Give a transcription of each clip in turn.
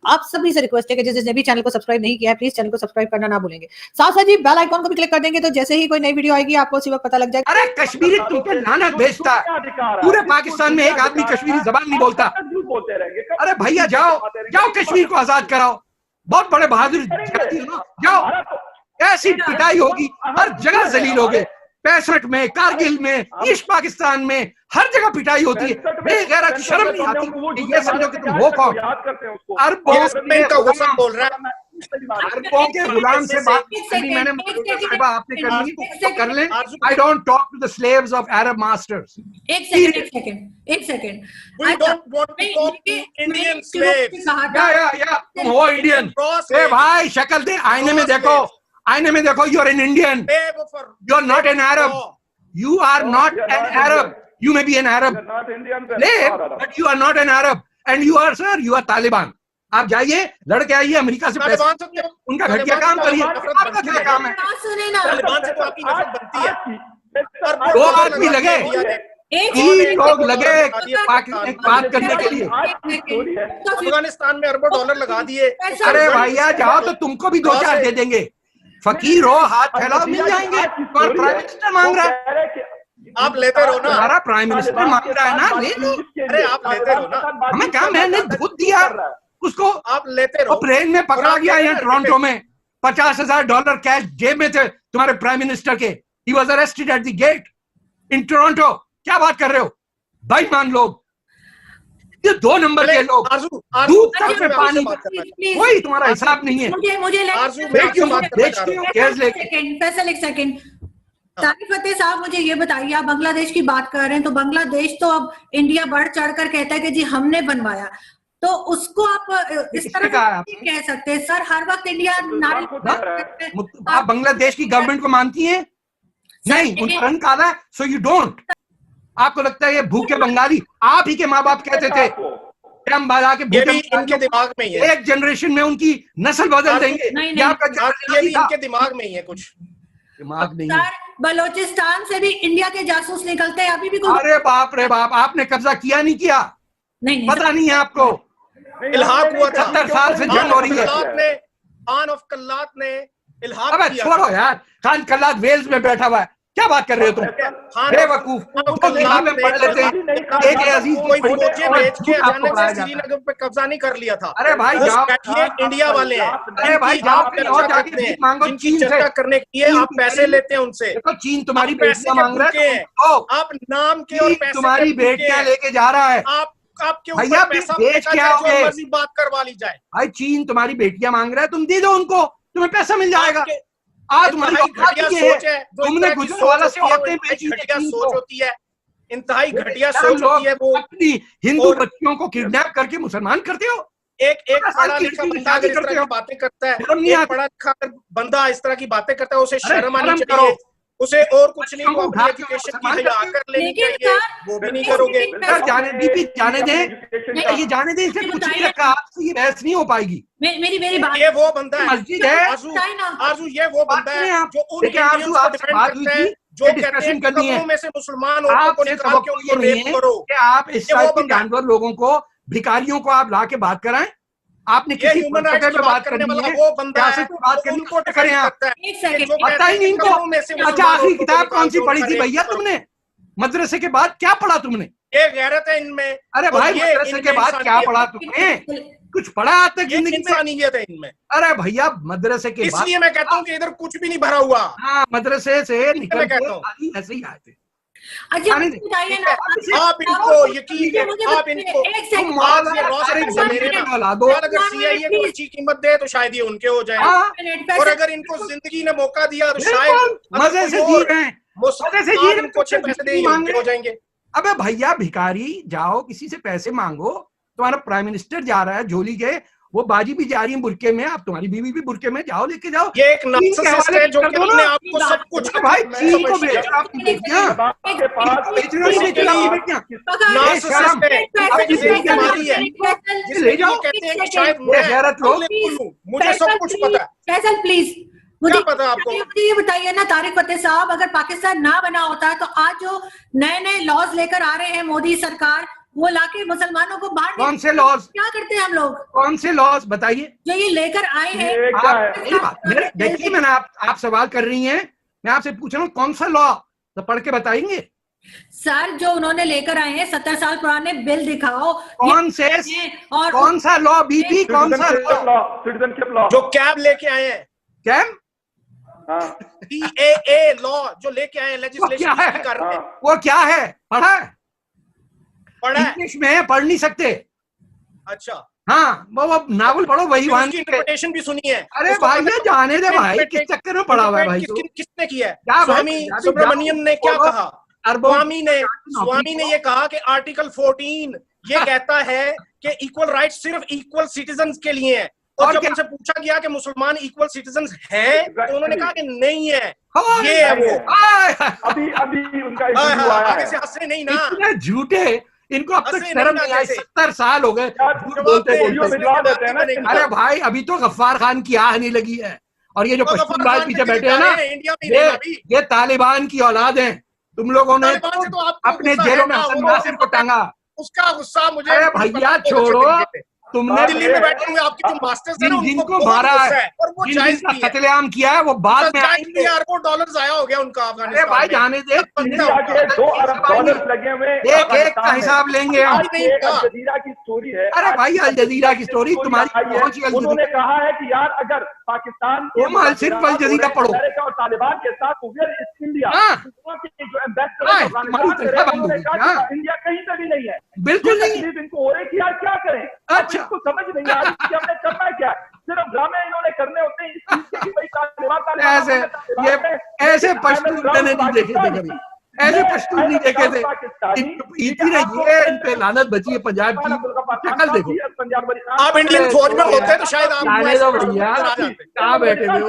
आप सभी से रिक्वेस्ट है कि जिसने भी चैनल को सब्सक्राइब नहीं किया है प्लीज चैनल को सब्सक्राइब करना ना भूलेंगे। साथ साथ ही बेल आइकॉन को भी क्लिक कर देंगे तो जैसे ही कोई नई वीडियो आएगी आपको उसी वक्त पता लग जाएगा। अरे कश्मीरी तुम पे लानत भेजता है, पूरे पाकिस्तान में एक आदमी कश्मीरी जबान नहीं बोलता। अरे भैया जाओ जाओ कश्मीर को आजाद कराओ, बहुत बड़े बहादुर जाती हो ना, जाओ। ऐसी पिटाई होगी, हर जगह जलील होगे। 65 में, कारगिल में, ईस्ट पाकिस्तान में, हर जगह पिटाई होती है। बेगैरत शर्म नहीं आती ये समझो कि तुम हो कौन? अरबों का गुलाम बोल रहा है, अरबों के गुलाम से बात करनी मैंने साहिबा आपने करनी तो कर लें। I don't talk to the slaves of Arab masters. एक second We don't want to talk to Indian slaves. या तुम हो इंडियन। ए भाई शक्ल दे, आईने में देखो, आईने में देखो। You are an Indian, you are not an Arab, you are not an Arab. You may be an Arab slave, but you are not an Arab, and you are, sir, you are Taliban. आप जाइए, लड़के आइए America से पैसे, उनका घटिया काम करिए। आपका क्या काम है? तालिबान से तो आपकी नफरत बनती है। 2 आदमी लगे, 3 लोग लगे बात करने के लिए। अफगानिस्तान में अरबों डॉलर लगा दिए। अरे भैया जाओ तो तुमको भी 2-4 दे देंगे। फकीर हो, हाथ फैलाओ, मिल जाएंगे। और प्राइम मिनिस्टर मांग रहा है, आप लेते रहो ना। हमारा प्राइम मिनिस्टर मांग रहा है ना, ले लो। अरे आप लेते रहो ना। हमें क्या, मैंने दूध दिया उसको, आप लेते रहो। प्लेन में पकड़ा गया यहाँ टोरंटो में, $50,000 कैश जेब में थे तुम्हारे प्राइम मिनिस्टर के। He was arrested at the gate in Toronto। क्या बात कर रहे हो भाई? मान लोग, ये 2 नंबर के लोग, दूध तक में पानी, कोई तुम्हारा हिसाब नहीं है। फैसल एक सेकंड, तारिक फतेह साहब मुझे ये बताइए, आप बांग्लादेश की बात कर रहे हैं तो बांग्लादेश तो अब इंडिया बढ़ चढ़कर कहता है कि जी हमने बनवाया, तो उसको आप इस तरह कह सकते हैं? सर हर वक्त इंडिया आप बांग्लादेश की गवर्नमेंट को मानती हैं? नहीं, उनका रंग काला है, सो यू डोंट। आपको लगता है ये भूखे बंगाली? आप ही के माँ बाप कहते थे हम बाला के भूखे, इनके दिमाग में ही है। एक जनरेशन में उनकी नस्ल बदल देंगे। इनके दिमाग में ही है, कुछ दिमाग नहीं है। बलोचिस्तान से भी इंडिया के जासूस निकलते हैं अभी भी। अरे बाप रे बाप, आपने कब्जा किया नहीं किया? नहीं, पता नहीं है आपको? इल्हाक हुआ था, 70 साल से जंग हो रही है। खान ऑफ कल्लात ने इल्हाक किया। अबे छोड़ो यार, खान कल्लात वेल्स में बैठा हुआ है, क्या बात कर रहे हो तुम? बेवकूफ, किताबें पढ़ लेते हैं। एक अजीज कोई फौजी भेज के अचानक से श्रीनगर पे कब्जा नहीं कर लिया था। अरे भाई जाओ, ये इंडिया वाले हैं। अरे भाई जाओ और जाके भीख मांगो चीन से। चर्चा करने के लिए आप पैसे लेते हैं उनसे। देखो चीन तुम्हारी बेटियां मांग रहा है, आप नाम के और पैसे तुम्हारी बेटियां लेके जा रहा है। आपके ऊपर पैसा देश क्या हो गए, बात करवा ली जाए। भाई चीन तुम्हारी बेटियां मांग रहा है, तुम दे दो उनको, तुम्हें पैसा मिल जाएगा। आज तुम्हारी घटिया सोच है, तुमने गुजरावाला से औरतें बेची, घटिया सोच होती है, इंतहाई घटिया सोच होती है। वो अपनी हिंदू बच्चियों को किडनैप करके मुसलमान करते हो। एक पढ़ा लिखा बंदा इस तरह की बातें करता है, एक पढ़ा लिखा बंदा इस तरह की बातें करता है, उसे शर्म आनी चाहिए। उसे और कुछ नहीं, वो अपनी एजुकेशन की हया कर लेनी चाहिए, वो भी नहीं करोगे। जाने दे, ये जाने दे, इसे कुछ नहीं रखा, आपसे ये बहस नहीं हो पाएगी। मेरी बात, ये वो बंदा है, मस्जिद है आरजू, ये वो बंदा है जो उन इंडियंस को डिफेंड करता है, जो कहते हैं कब्रों में से मुसलमान औरतों को निकाल के उनको रेप करो। आप इस टाइप के जानवर लोगों को, भिखारियों को आप ला के बात कराएं। आपने किसी ह्यूमन राइट्स की बात करने वाला वो बंदा है, बात करनी उनको डिफेंड करता है। एक सेकंड, पता ही नहीं इनको। अच्छा आखिरी किताब कौन सी पढ़ी थी भैया तुमने? मदरसे के बाद क्या पढ़ा तुमने? ये गैरत है इनमें। अरे भाई मदरसे के बाद क्या पढ़ा तुमने? कुछ पढ़ा आज तक जिंदगी में? इंसानियत है इनमें। अरे भैया मदरसे के बाद, इसलिए मैं कहता हूँ कि इधर कुछ भी नहीं भरा हुआ। हाँ, मदरसे से निकल के ऐसे ही आए थे। अच्छा बताइए ना, आप इनको यकीन है, आप इनको अगर CIA को अच्छी कीमत दे तो शायद ये उनके हो जाए, और अगर इनको जिंदगी ने मौका दिया तो शायद मजे से जी रहे हैं, इनको अच्छे पैसे देंगे हो जाएंगे। अबे भैया भिखारी जाओ, किसी से पैसे मांगो। तुम्हारा प्राइम मिनिस्टर जा रहा है झोली के, वो बाजी भी जा रही है बुरके में, आप तुम्हारी बीवी भी बुरके में, जाओ लेके जाओ। ये एक नार्सिसिस्ट है जो कि अपने आप को सब कुछ, भाई चीन को बेच रहा आपकी बेटियां, बेच रही बेटियां, नार्सिसिस्ट है, बीमारी है, ले जाओ। कहते हैं कि शायद मुझे सब कुछ पता है। फैसल प्लीज, मुझे पता आपको? मुझे ये बताइए ना तारिक फतेह साहब, अगर पाकिस्तान ना बना होता तो आज जो नए नए लॉज लेकर आ रहे हैं मोदी सरकार, वो लाके मुसलमानों को बाहर कौन से लॉज, क्या करते हैं हम लोग, कौन से लॉज बताइए जो ये लेकर आए हैं। देखिए मैंने आप सवाल कर रही हैं, मैं आपसे पूछ रहा हूँ कौन सा लॉ, तो पढ़ के बताएंगे सर। जो उन्होंने लेकर आए हैं 70 साल पुराने बिल दिखाओ, कौन से, और कौन सा लॉ बीबी, कौन सा लॉ, सिटीजनशिप लॉ जो कैब लेके आए हैं, कैब CAA लॉ जो लेके आए हैं, लेजिस्लेशन कर रहे हैं, वो क्या है, पढ़ा है, पढ़ा है इंग्लिश में पढ़ नहीं सकते। अच्छा हाँ, वो नावल पढ़ो, वही वहां की इंटरप्रिटेशन भी सुनी है। अरे भाई ये जाने दे भाई, किस चक्कर में पढ़ा हुआ है भाई, किसने किया है? स्वामी सुब्रमण्यम ने क्या कहा? स्वामी ने ये कहा कि आर्टिकल 14 ये कहता है कि इक्वल राइट सिर्फ इक्वल सिटीजन्स के लिए है, और जब उनसे पूछा गया कि मुसलमान इक्वल सिटीजन्स हैं, तो उन्होंने कहा कि नहीं है, ये है वो। अभी उनका आगे से हंसे नहीं ना, इतने झूठे, इनको अब तक शर्म नहीं आई, 70 साल हो गए बोलते बोलते। अरे भाई अभी तो गफ्फार खान की आह नहीं लगी है, और ये जो पश्चिम भाई पीछे बैठे हैं ना, ये तालिबान की औलाद हैं। तुम लोगों ने अपने जेलों में हसन नासिर को टांगा, उसका गुस्सा मुझे। अरे भैया छोड़ो, तुमने दिल्ली में बैठे हुए आपके जो मास्टर्स हैं जिनको मारा है और वो जिनका कत्लेआम किया है, वो बाद में आएंगे। अरबों डॉलर जाया हो गया उनका अफगानिस्तान। अरे भाई जाने दे, 2 अरब डॉलर लगे हुए, एक का हिसाब लेंगे हम। जजीरा की स्टोरी है। अरे भाई अल जजीरा की स्टोरी तुम्हारी पहुंची। उन्होंने कहा है कि यार अगर पाकिस्तान सिर्फ अल जजीरा पढ़ो और तालिबान के साथ इंडिया इंडिया कहीं से भी नहीं है, बिल्कुल नहीं, इनको हो रही किया क्या करें। अच्छा इसको समझ नहीं आ रही कि हमने करना क्या, सिर्फ ड्रामे इन्होंने करने होते हैं। ऐसे ये ऐसे पश्तून मैंने नहीं देखे थे कभी, ऐसे पश्तून नहीं देखे थे। इतनी ये इन पे लानत बची है पंजाब की, शक्ल देखो। आप इंडियन फौज में होते तो शायद आप जाने दो भैया, कहाँ बैठे हुए हो।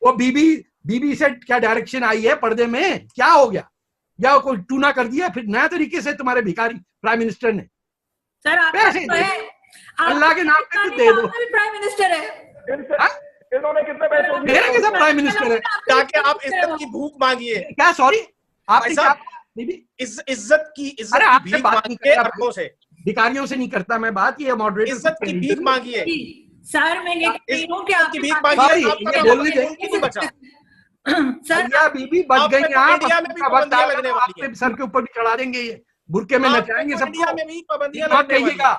वो बीबी से क्या डायरेक्शन आई है पर्दे में, क्या हो गया, या कोई टूना कर दिया फिर नया तरीके से तुम्हारे भिखारी प्राइम मिनिस्टर ने। सर अल्लाह के नाम पे दे दो, प्राइम मिनिस्टर है, इन्होंने कितने पैसे मेरे कैसा प्राइम मिनिस्टर है, ताकि आप इज्जत की भूख मांगिए। क्या सॉरी आप इज्जत की भीख मांगिए, अरबों से, भिखारियों से नहीं करता मैं बात, ये मॉडरेटर इज्जत की भीख मांगिए। सर मैं ये कह रही हूँ कि आपकी भीख मांगिए, बोलने देंगे बचा सर बीबी बच गई, इंडिया में भी पाबंदियां लगने वाली है, सर के ऊपर भी चढ़ा देंगे, ये बुरके में नचाएंगे सबको। इंडिया में भी पाबंदियां लगने वाली है।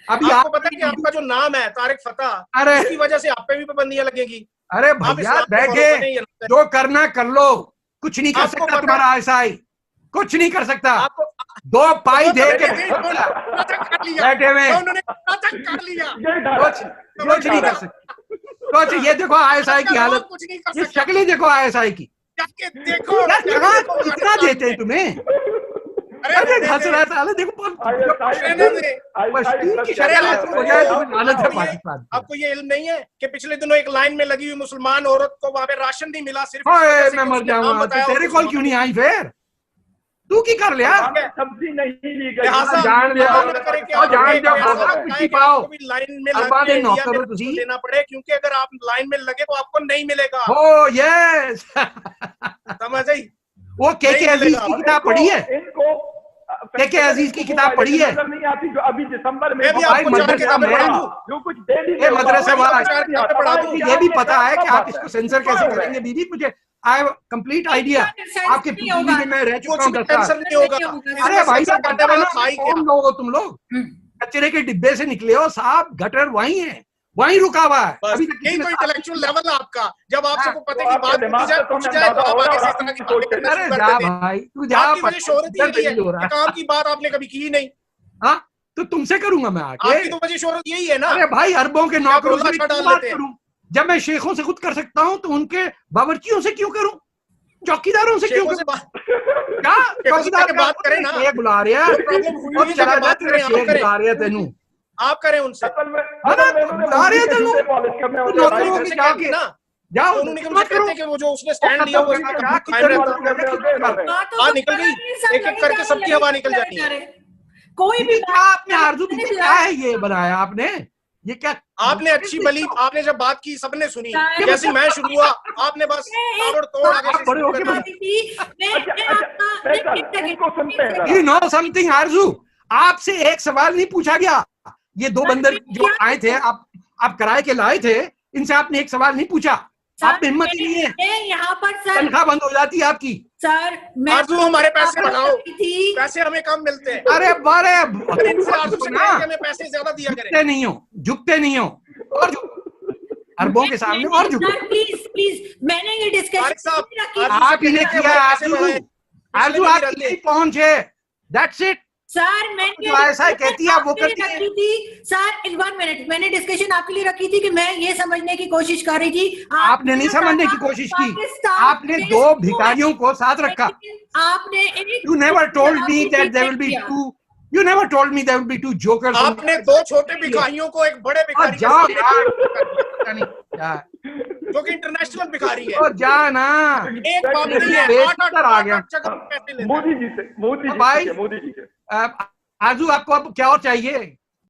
अभी आपको पता है कि आपका जो नाम है तारिक फतेह, अरे इसकी वजह से आप पे भी पाबंदियां लगेगी। अरे भैया बैठे, जो करना कर लो, कुछ नहीं कर सकता तुम्हारा ISI, कुछ नहीं कर सकता। 2 पाई दे के बैठे हुए, कुछ नहीं कर सकता। कुछ ये देखो ISI की हालत, ये शक्लें देखो ISI की, देखो कितना देते हैं तुम्हें। अरे हंस रहा था, देखो आपको ये इल्म नहीं है कि पिछले दिनों एक लाइन में लगी हुई मुसलमान औरत को वहां पे राशन नहीं मिला, सिर्फ मैं मर जाऊंगा, तेरे कॉल क्यों नहीं आई फिर, तू की कर लिया, सब्जी नहीं ली गई, जान लाइन में लेना पड़े, क्योंकि अगर आप लाइन में लगे तो आपको नहीं मिलेगा। ओ यस समझ आई। वो के अजीज की किताब पढ़ी है, के अजीज की किताब पढ़ी है, नहीं आती जो अभी दिसंबर में जो कुछ मदरसे वाला, ये भी पता है कि आप इसको सेंसर कैसे करेंगे। दीदी मुझे आई कंप्लीट आइडिया, आपके पीजी में रह चुका हूँ 10 साल। अरे भाई कौन लोग हो तुम लोग, कचरे के डिब्बे से निकले हो साहब, गटर वहीं है, वहीं रुका हुआ है। अभी यही तो इंटेलेक्चुअल लेवल है आपका, जब आपसे को पता की बात पूछ जाए तो आप आगे से इस तरह की बातें करना शुरू कर देते हैं। भाई तू जा, आपकी शोहरत यही है, काम की बात आपने कभी की नहीं। हाँ तो तुमसे करूंगा मैं आके, आपकी तो वजह शोहरत यही है ना। अरे भाई अरबों के नौकरों से क्यों बात करूं, जब मैं शेखों से खुद कर सकता हूं तो उनके बावर्चियों से क्यों करूं, चौकीदारों से क्यों करूं, क्या चौकीदार बात करें ना, ये बुला रहे हैं, चला जा तेरे शेख बुला रहे हैं, तेनू आप करें उनसे, बुला रहे हैं तेनू नौकरों में जाके जाओ, कहते कि वो जो उसने स्टैंड लिया वो निकल गई, एक एक करके सबकी हवा निकल जाती है। कोई भी क्या आपने आरजू क्या है ये बनाया आपने, ये क्या आपने अच्छी भली, आपने जब बात की सबने सुनी, जैसे मैं शुरू हुआ आपने बस ताबड़तोड़ आगे You know something आरजू, आपसे एक सवाल नहीं पूछा गया। ये दो बंदर जो आए थे, आप कराए के लाए थे, इनसे आपने एक सवाल नहीं पूछा। आपने हिम्मत ही नहीं है। यहाँ पर सर तनख्वाह बंद हो जाती है आपकी। सर मैं आरजू हमारे पैसे बढ़ाओ, पैसे हमें कम मिलते हैं। अरे बारे हमें पैसे ज्यादा दिया करें। झुकते नहीं हो और अरबों के सामने और झुको। प्लीज मैंने ये डिस्कशन आप ही ने किया। आरजू आपकी पहुंच है, दैट्स इट सर। मैंने ऐसा कहती है वो करती है। सर 1 मिनट, मैंने डिस्कशन आपके लिए रखी थी कि मैं ये समझने की कोशिश कर रही थी। आपने नहीं समझने की कोशिश की, आपने दो भिखारियों को साथ रखा। आपने You never told me that there will be two. You never told me there will be two jokers. आपने दो छोटे भिखारियों को एक बड़े भिखारी जाओ यार, जो कि इंटरनेशनल भिखारी है। और जा ना, एक पापड़ी है, 8 आ गया मोदी जी से, मोदी जी से। आरजू आपको अब क्या और चाहिए?